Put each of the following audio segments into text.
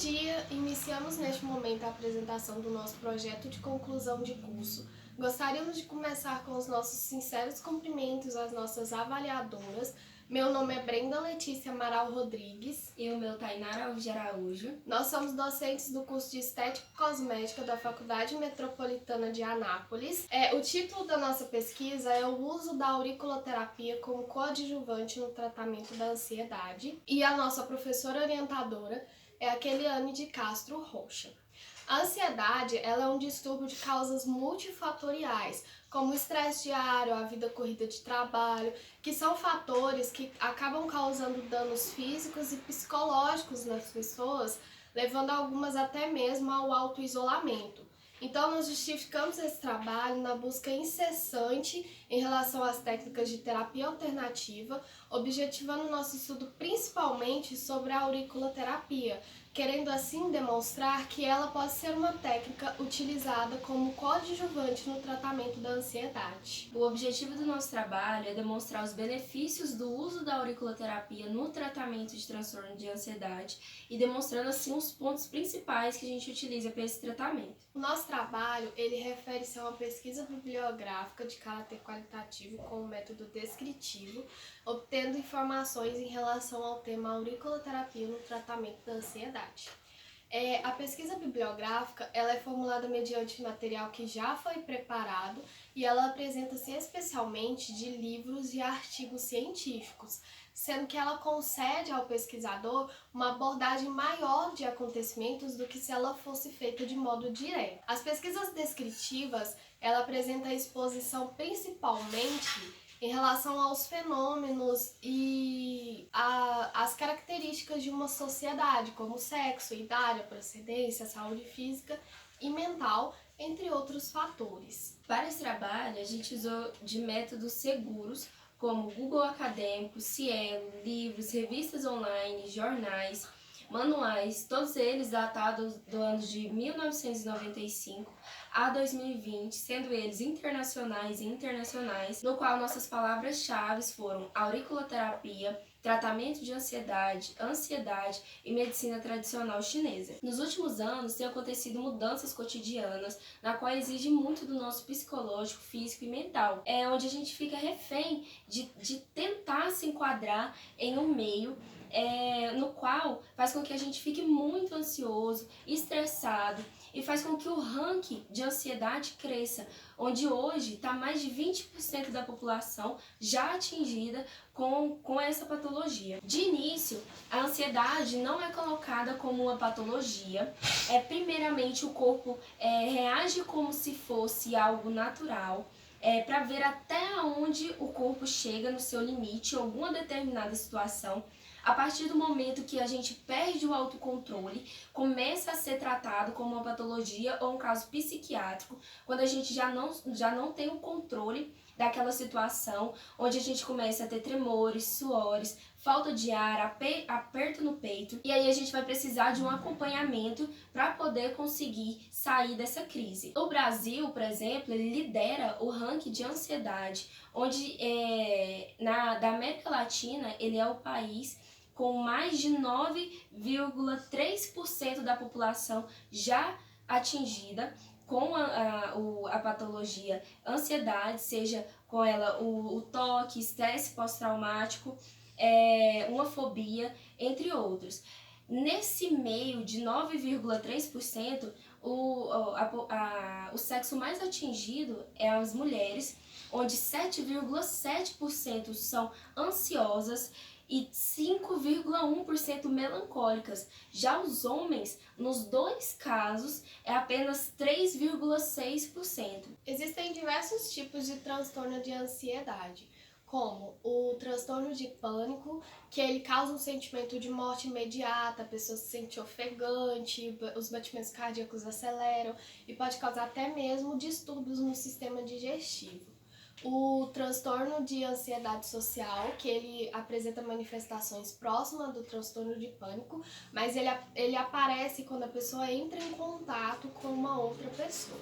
dia, iniciamos neste momento a apresentação do nosso projeto de conclusão de curso. Gostaríamos de começar com os nossos sinceros cumprimentos às nossas avaliadoras. Meu nome é Brenda Letícia Amaral Rodrigues. E o meu Tainara Alves de Araújo. Nós somos docentes do curso de Estética e Cosmética da Faculdade Metropolitana de Anápolis. O título da nossa pesquisa é o uso da auriculoterapia como coadjuvante no tratamento da ansiedade. E a nossa professora orientadora é a Keliane de Castro Rocha. A ansiedade ela é um distúrbio de causas multifatoriais, como o estresse diário, a vida corrida de trabalho, que são fatores que acabam causando danos físicos e psicológicos nas pessoas, levando algumas até mesmo ao autoisolamento. Então, nós justificamos esse trabalho na busca incessante em relação às técnicas de terapia alternativa, objetivando nosso estudo principalmente sobre a auriculoterapia, querendo assim demonstrar que ela pode ser uma técnica utilizada como coadjuvante no tratamento da ansiedade. O objetivo do nosso trabalho é demonstrar os benefícios do uso da auriculoterapia no tratamento de transtorno de ansiedade e demonstrando assim os pontos principais que a gente utiliza para esse tratamento. O nosso trabalho ele refere-se a uma pesquisa bibliográfica de caráter qualitativo com um método descritivo, obtendo informações em relação ao tema auriculoterapia no tratamento da ansiedade. A pesquisa bibliográfica ela é formulada mediante material que já foi preparado e ela apresenta-se especialmente de livros e artigos científicos, sendo que ela concede ao pesquisador uma abordagem maior de acontecimentos do que se ela fosse feita de modo direto. As pesquisas descritivas ela apresenta a exposição principalmente em relação aos fenômenos e as características de uma sociedade, como sexo, idade, procedência, saúde física e mental, entre outros fatores. Para esse trabalho, a gente usou de métodos seguros, como Google Acadêmico, Cielo, livros, revistas online, jornais, manuais, todos eles datados do ano de 1995 a 2020, sendo eles internacionais e internacionais, no qual nossas palavras-chave foram auriculoterapia, tratamento de ansiedade e medicina tradicional chinesa. Nos últimos anos, têm acontecido mudanças cotidianas, na qual exige muito do nosso psicológico, físico e mental. É onde a gente fica refém de tentar se enquadrar em um meio no qual faz com que a gente fique muito ansioso, estressado e faz com que o ranking de ansiedade cresça, onde hoje está mais de 20% da população já atingida com essa patologia. De início, a ansiedade não é colocada como uma patologia, primeiramente o corpo reage como se fosse algo natural, para ver até onde o corpo chega no seu limite em alguma determinada situação. A partir do momento que a gente perde o autocontrole, começa a ser tratado como uma patologia ou um caso psiquiátrico, quando a gente já não tem o controle daquela situação, onde a gente começa a ter tremores, suores, falta de ar, aperto no peito, e aí a gente vai precisar de um acompanhamento para poder conseguir sair dessa crise. O Brasil, por exemplo, ele lidera o ranking de ansiedade, onde da América Latina ele é o país com mais de 9,3% da população já atingida com a patologia ansiedade, seja com ela o toque, estresse pós-traumático, uma fobia, entre outros. Nesse meio de 9,3%, o sexo mais atingido é as mulheres, onde 7,7% são ansiosas e 5,1% melancólicas. Já os homens, nos dois casos, é apenas 3,6%. Existem diversos tipos de transtorno de ansiedade, como o transtorno de pânico, que ele causa um sentimento de morte imediata, a pessoa se sente ofegante, os batimentos cardíacos aceleram e pode causar até mesmo distúrbios no sistema digestivo. O transtorno de ansiedade social, que ele apresenta manifestações próximas do transtorno de pânico, mas ele aparece quando a pessoa entra em contato com uma outra pessoa.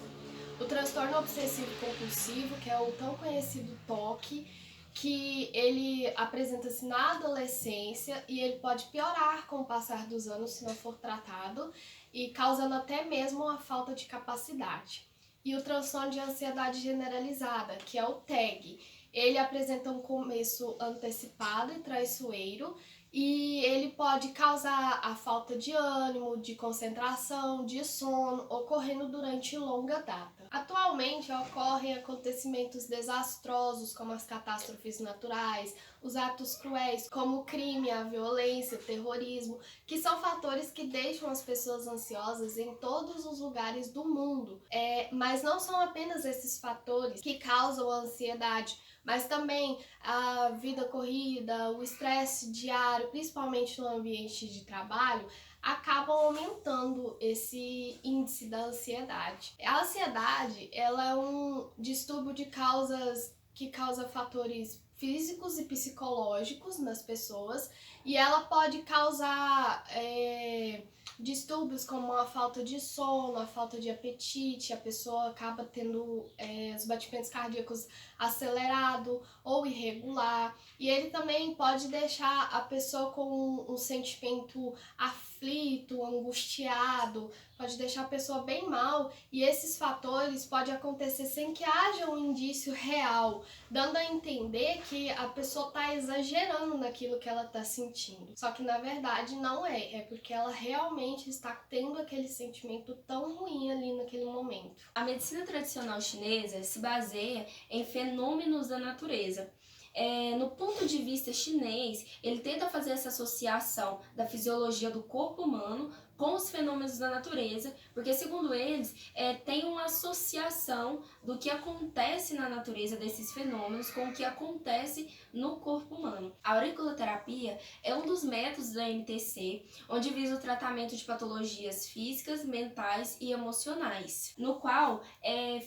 O transtorno obsessivo compulsivo, que é o tão conhecido TOC, que ele apresenta-se na adolescência e ele pode piorar com o passar dos anos se não for tratado e causando até mesmo uma falta de capacidade. E o transtorno de ansiedade generalizada, que é o TAG, ele apresenta um começo antecipado e traiçoeiro e ele pode causar a falta de ânimo, de concentração, de sono, ocorrendo durante longa data. Atualmente ocorrem acontecimentos desastrosos como as catástrofes naturais, os atos cruéis como o crime, a violência, o terrorismo, que são fatores que deixam as pessoas ansiosas em todos os lugares do mundo. Mas não são apenas esses fatores que causam a ansiedade, mas também a vida corrida, o estresse diário, principalmente no ambiente de trabalho, acabam aumentando esse índice da ansiedade. A ansiedade, ela é um distúrbio de causas que causa fatores físicos e psicológicos nas pessoas e ela pode causar distúrbios como a falta de sono, a falta de apetite, a pessoa acaba tendo os batimentos cardíacos acelerado ou irregular, e ele também pode deixar a pessoa com um sentimento aflito, angustiado, pode deixar a pessoa bem mal, e esses fatores podem acontecer sem que haja um indício real, dando a entender que a pessoa está exagerando naquilo que ela está sentindo. Só que na verdade não é porque ela realmente está tendo aquele sentimento tão ruim ali naquele momento. A medicina tradicional chinesa se baseia em fenômenos da natureza. No ponto de vista chinês, ele tenta fazer essa associação da fisiologia do corpo humano com os fenômenos da natureza, porque segundo eles, tem uma associação do que acontece na natureza desses fenômenos com o que acontece no corpo humano. A auriculoterapia é um dos métodos da MTC, onde visa o tratamento de patologias físicas, mentais e emocionais, no qual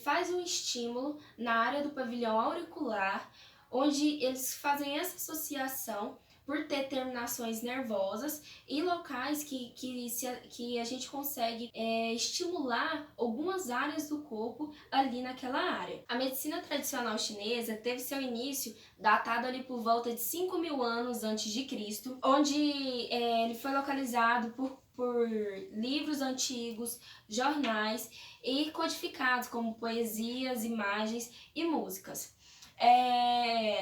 faz um estímulo na área do pavilhão auricular, onde eles fazem essa associação por ter terminações nervosas e locais que a gente consegue estimular algumas áreas do corpo ali naquela área. A medicina tradicional chinesa teve seu início datado ali por volta de 5.000 anos antes de Cristo, onde ele foi localizado por livros antigos, jornais e codificados como poesias, imagens e músicas.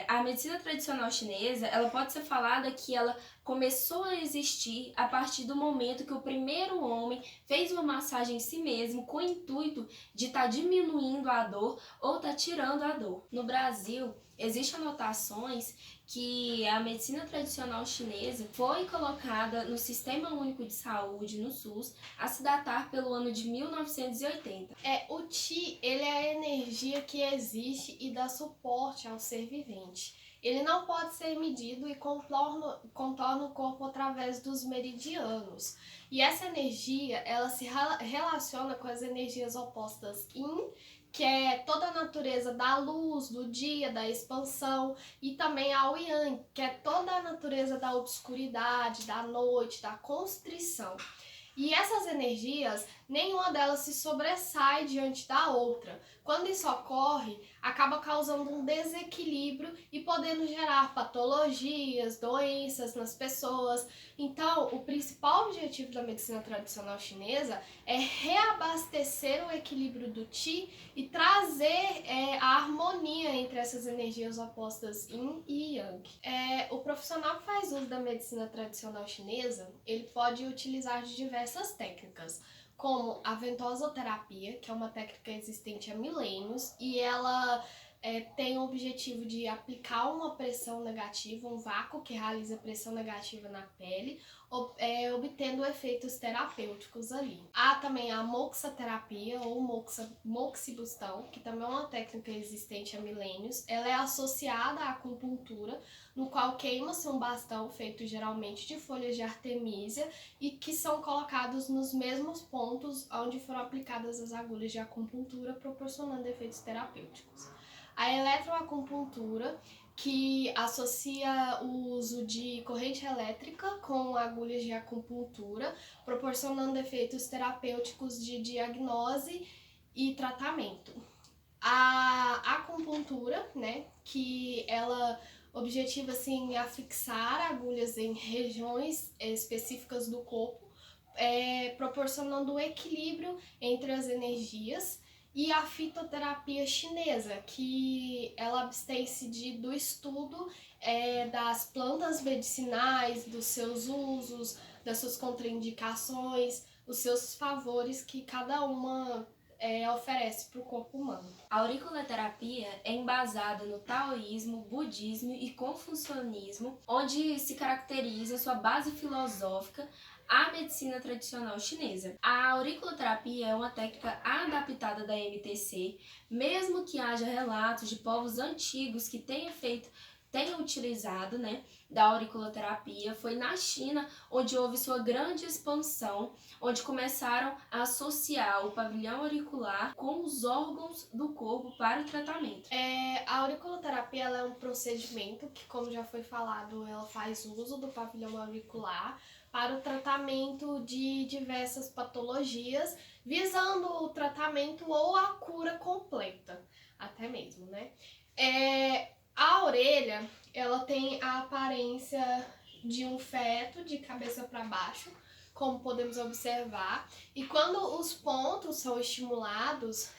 A medicina tradicional chinesa, ela pode ser falada que ela começou a existir a partir do momento que o primeiro homem fez uma massagem em si mesmo com o intuito de estar diminuindo a dor ou estar tirando a dor. No Brasil, existem anotações que a medicina tradicional chinesa foi colocada no Sistema Único de Saúde, no SUS, a se datar pelo ano de 1980. O Qi, ele é a energia que existe e dá suporte ao ser vivente. Ele não pode ser medido e contorna o corpo através dos meridianos. E essa energia, ela se relaciona com as energias opostas Yin, que é toda a natureza da luz, do dia, da expansão, e também ao Yang, que é toda a natureza da obscuridade, da noite, da constrição. E essas energias, nenhuma delas se sobressai diante da outra. Quando isso ocorre, acaba causando um desequilíbrio e podendo gerar patologias, doenças nas pessoas. Então, o principal objetivo da medicina tradicional chinesa é reabastecer o equilíbrio do Qi e trazer a harmonia entre essas energias opostas Yin e Yang. O profissional que faz uso da medicina tradicional chinesa, ele pode utilizar de diversas técnicas, como a ventosoterapia, que é uma técnica existente há milênios, e ela tem o objetivo de aplicar uma pressão negativa, um vácuo que realiza pressão negativa na pele, obtendo efeitos terapêuticos ali. Há também a moxaterapia ou moxibustão, que também é uma técnica existente há milênios. Ela é associada à acupuntura, no qual queima-se um bastão feito geralmente de folhas de artemisia e que são colocados nos mesmos pontos onde foram aplicadas as agulhas de acupuntura, proporcionando efeitos terapêuticos. A eletroacupuntura, que associa o uso de corrente elétrica com agulhas de acupuntura, proporcionando efeitos terapêuticos de diagnose e tratamento. A acupuntura, né, que ela objetiva assim afixar agulhas em regiões específicas do corpo, proporcionando um equilíbrio entre as energias, e a fitoterapia chinesa, que ela abstém-se do estudo das plantas medicinais, dos seus usos, das suas contraindicações, os seus favores que cada uma oferece para o corpo humano. A auriculoterapia é embasada no taoísmo, budismo e confucionismo, onde se caracteriza sua base filosófica a medicina tradicional chinesa. A auriculoterapia é uma técnica adaptada da MTC, mesmo que haja relatos de povos antigos que tenham utilizado, da auriculoterapia. Foi na China onde houve sua grande expansão, onde começaram a associar o pavilhão auricular com os órgãos do corpo para o tratamento. A auriculoterapia ela é um procedimento que, como já foi falado, ela faz uso do pavilhão auricular para o tratamento de diversas patologias, visando o tratamento ou a cura completa, até mesmo, né? A orelha, ela tem a aparência de um feto de cabeça para baixo, como podemos observar, e quando os pontos são estimulados,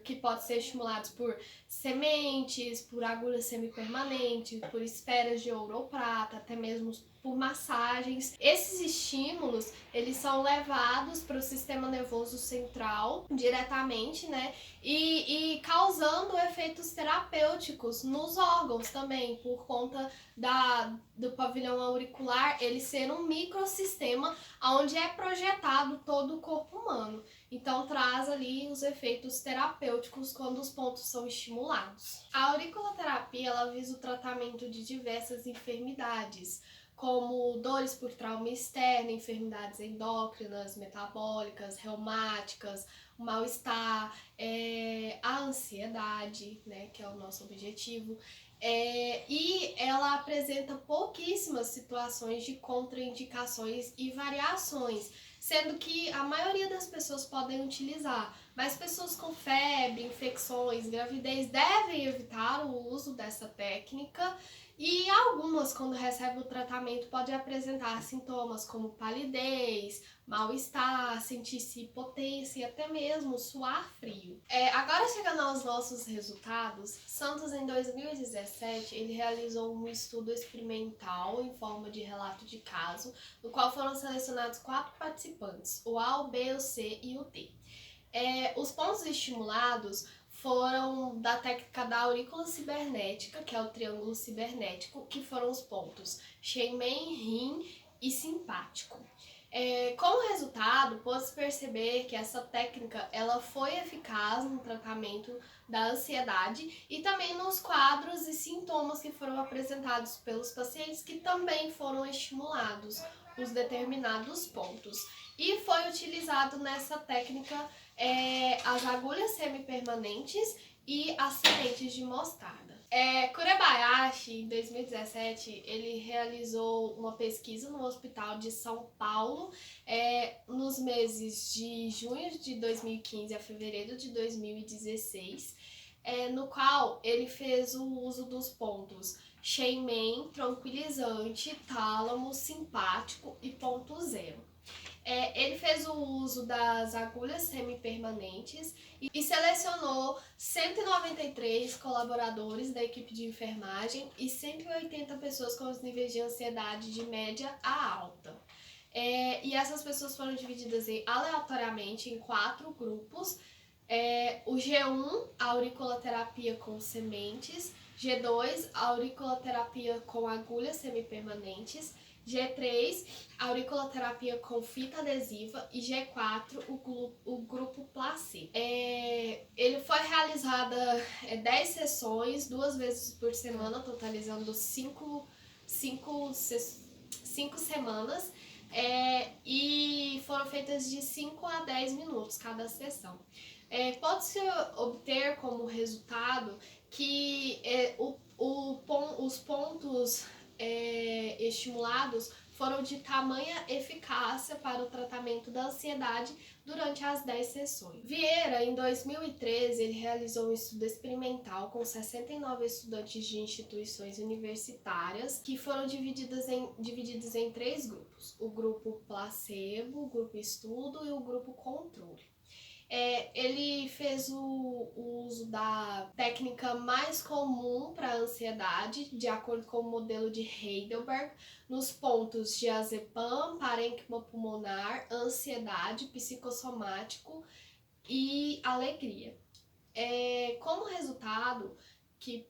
que podem ser estimulados por sementes, por agulhas semipermanentes, por esferas de ouro ou prata, até mesmo por massagens. Esses estímulos, eles são levados para o sistema nervoso central diretamente, né? E causando efeitos terapêuticos nos órgãos também, por conta do pavilhão auricular, ele ser um microsistema onde é projetado todo o corpo humano. Então traz ali os efeitos terapêuticos quando os pontos são estimulados. A auriculoterapia ela visa o tratamento de diversas enfermidades, como dores por trauma externo, enfermidades endócrinas, metabólicas, reumáticas, o mal-estar, a ansiedade, né, que é o nosso objetivo. E ela apresenta pouquíssimas situações de contraindicações e variações, sendo que a maioria das pessoas podem utilizar, mas pessoas com febre, infecções, gravidez devem evitar o uso dessa técnica. E algumas, quando recebem o tratamento, podem apresentar sintomas como palidez, mal-estar, sentir-se impotência e até mesmo suar frio. Agora chegando aos nossos resultados, Santos em 2017 ele realizou um estudo experimental em forma de relato de caso, no qual foram selecionados 4 participantes, o A, o B, o C e o D. Os pontos estimulados foram da técnica da aurícula cibernética, que é o triângulo cibernético, que foram os pontos Shenmen, Rin e simpático. Como resultado, pôde-se perceber que essa técnica ela foi eficaz no tratamento da ansiedade e também nos quadros e sintomas que foram apresentados pelos pacientes que também foram estimulados os determinados pontos. E foi utilizado nessa técnica as agulhas semipermanentes e as sementes de mostarda. Kurebayashi, em 2017, ele realizou uma pesquisa no Hospital de São Paulo nos meses de junho de 2015 a fevereiro de 2016, no qual ele fez o uso dos pontos Shenmen, tranquilizante, tálamo, simpático e ponto zero. Ele fez o uso das agulhas semipermanentes e selecionou 193 colaboradores da equipe de enfermagem e 180 pessoas com os níveis de ansiedade de média a alta. E essas pessoas foram divididas aleatoriamente em 4 grupos. O G1, a auriculoterapia com sementes, G2, a auriculoterapia com agulhas semipermanentes, G3, a auriculoterapia com fita adesiva e G4, o grupo placebo. Ele foi realizada 10 sessões, 2 vezes por semana, totalizando 5 semanas, e foram feitas de 5 a 10 minutos cada sessão. Pode-se obter como resultado que os pontos estimulados foram de tamanha eficácia para o tratamento da ansiedade durante as 10 sessões. Vieira, em 2013, ele realizou um estudo experimental com 69 estudantes de instituições universitárias que foram divididos em 3 grupos: o grupo placebo, o grupo estudo e o grupo controle. Ele fez o uso da técnica mais comum para a ansiedade, de acordo com o modelo de Heidelberg, nos pontos diazepam, parênquima pulmonar, ansiedade, psicossomático e alegria. Como resultado que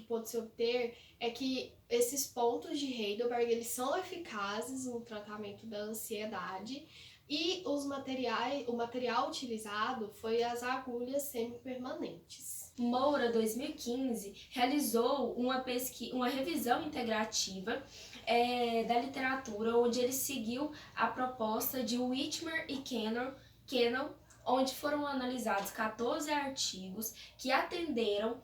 pode se obter é que esses pontos de Heidelberg eles são eficazes no tratamento da ansiedade. E o material utilizado foi as agulhas semipermanentes. Moura, 2015, realizou uma revisão integrativa da literatura, onde ele seguiu a proposta de Whitmer e Kennel, onde foram analisados 14 artigos que atenderam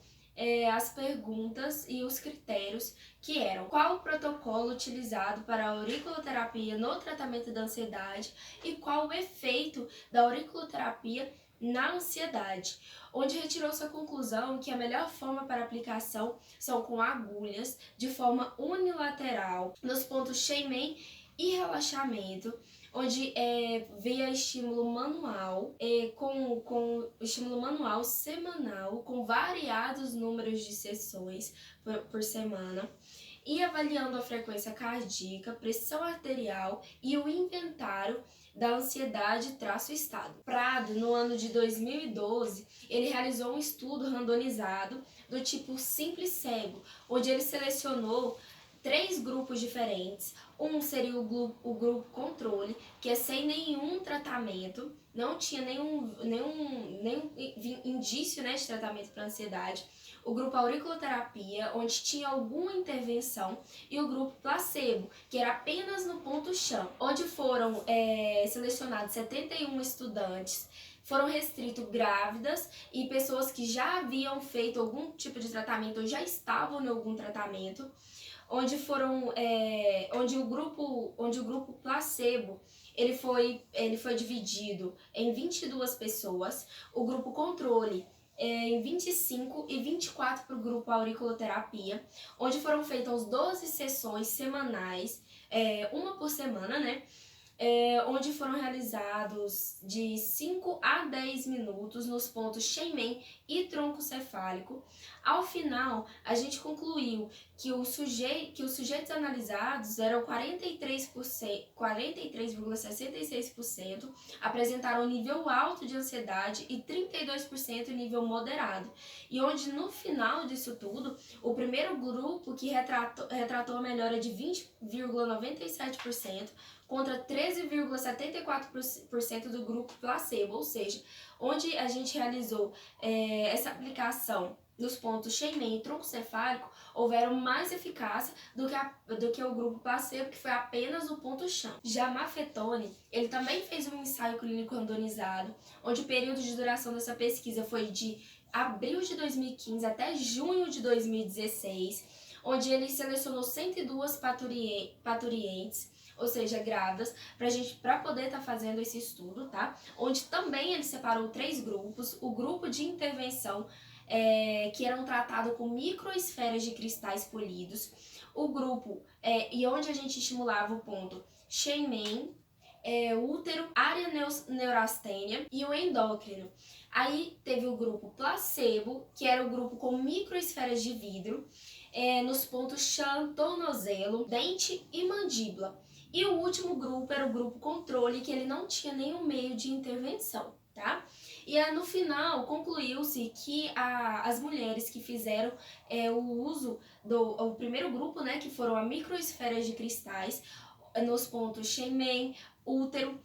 as perguntas e os critérios que eram: qual o protocolo utilizado para a auriculoterapia no tratamento da ansiedade e qual o efeito da auriculoterapia na ansiedade, onde retirou-se a conclusão que a melhor forma para aplicação são com agulhas de forma unilateral nos pontos Sheyman e relaxamento, onde via estímulo manual, com estímulo manual semanal, com variados números de sessões por semana, e avaliando a frequência cardíaca, pressão arterial e o inventário da ansiedade-estado. Prado, no ano de 2012, ele realizou um estudo randomizado do tipo simples cego, onde ele selecionou 3 grupos diferentes. Um seria o grupo controle, que é sem nenhum tratamento, não tinha nenhum indício, de tratamento para ansiedade. O grupo auriculoterapia, onde tinha alguma intervenção, e o grupo placebo, que era apenas no ponto-chão, onde foram selecionados 71 estudantes. Foram restritos grávidas e pessoas que já haviam feito algum tipo de tratamento ou já estavam em algum tratamento, onde o grupo placebo ele foi dividido em 22 pessoas, o grupo controle em 25 e 24 para o grupo auriculoterapia, onde foram feitas 12 sessões semanais, uma por semana, onde foram realizados de 5 a 10 minutos nos pontos Sheyman e tronco cefálico. Ao final, a gente concluiu que os sujeitos analisados eram 43,66%, apresentaram nível alto de ansiedade e 32% nível moderado. E onde no final disso tudo, o primeiro grupo que retratou a melhora de 20,97%, contra 13,74% do grupo placebo, ou seja, onde a gente realizou essa aplicação nos pontos Sheyman e tronco cefálico, houveram mais eficácia do que o grupo placebo, que foi apenas o ponto-chão. Já Maffetone, ele também fez um ensaio clínico randomizado, onde o período de duração dessa pesquisa foi de abril de 2015 até junho de 2016, onde ele selecionou 102 parturientes, ou seja, grávidas, para poder estar fazendo esse estudo, tá? Onde também ele separou 3 grupos: o grupo de intervenção, que eram tratados com microesferas de cristais polidos, o grupo, e onde a gente estimulava o ponto Sheyman, útero, área neurastênia e o endócrino. Aí teve o grupo placebo, que era o grupo com microesferas de vidro, nos pontos chão, tornozelo, dente e mandíbula. E o último grupo era o grupo controle, que ele não tinha nenhum meio de intervenção, tá? E no final concluiu-se que as mulheres que fizeram o uso o primeiro grupo, que foram a microesferas de cristais, nos pontos Sheyman, útero,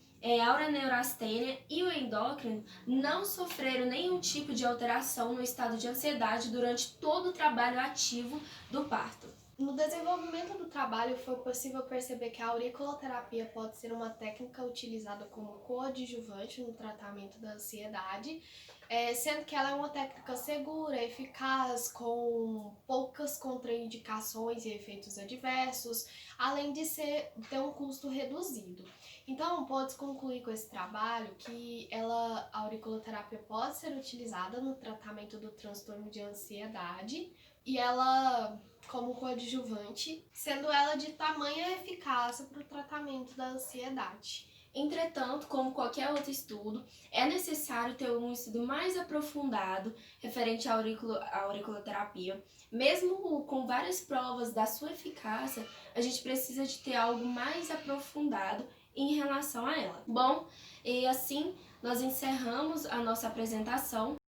áurea neurastênia e o endócrino, não sofreram nenhum tipo de alteração no estado de ansiedade durante todo o trabalho ativo do parto. No desenvolvimento do trabalho, foi possível perceber que a auriculoterapia pode ser uma técnica utilizada como coadjuvante no tratamento da ansiedade, sendo que ela é uma técnica segura, eficaz, com poucas contraindicações e efeitos adversos, além de ter um custo reduzido. Então, pode concluir com esse trabalho que a auriculoterapia pode ser utilizada no tratamento do transtorno de ansiedade e ela como coadjuvante, sendo ela de tamanha eficácia para o tratamento da ansiedade. Entretanto, como qualquer outro estudo, é necessário ter um estudo mais aprofundado referente à auriculoterapia. Mesmo com várias provas da sua eficácia, a gente precisa de ter algo mais aprofundado em relação a ela. Bom, e assim nós encerramos a nossa apresentação.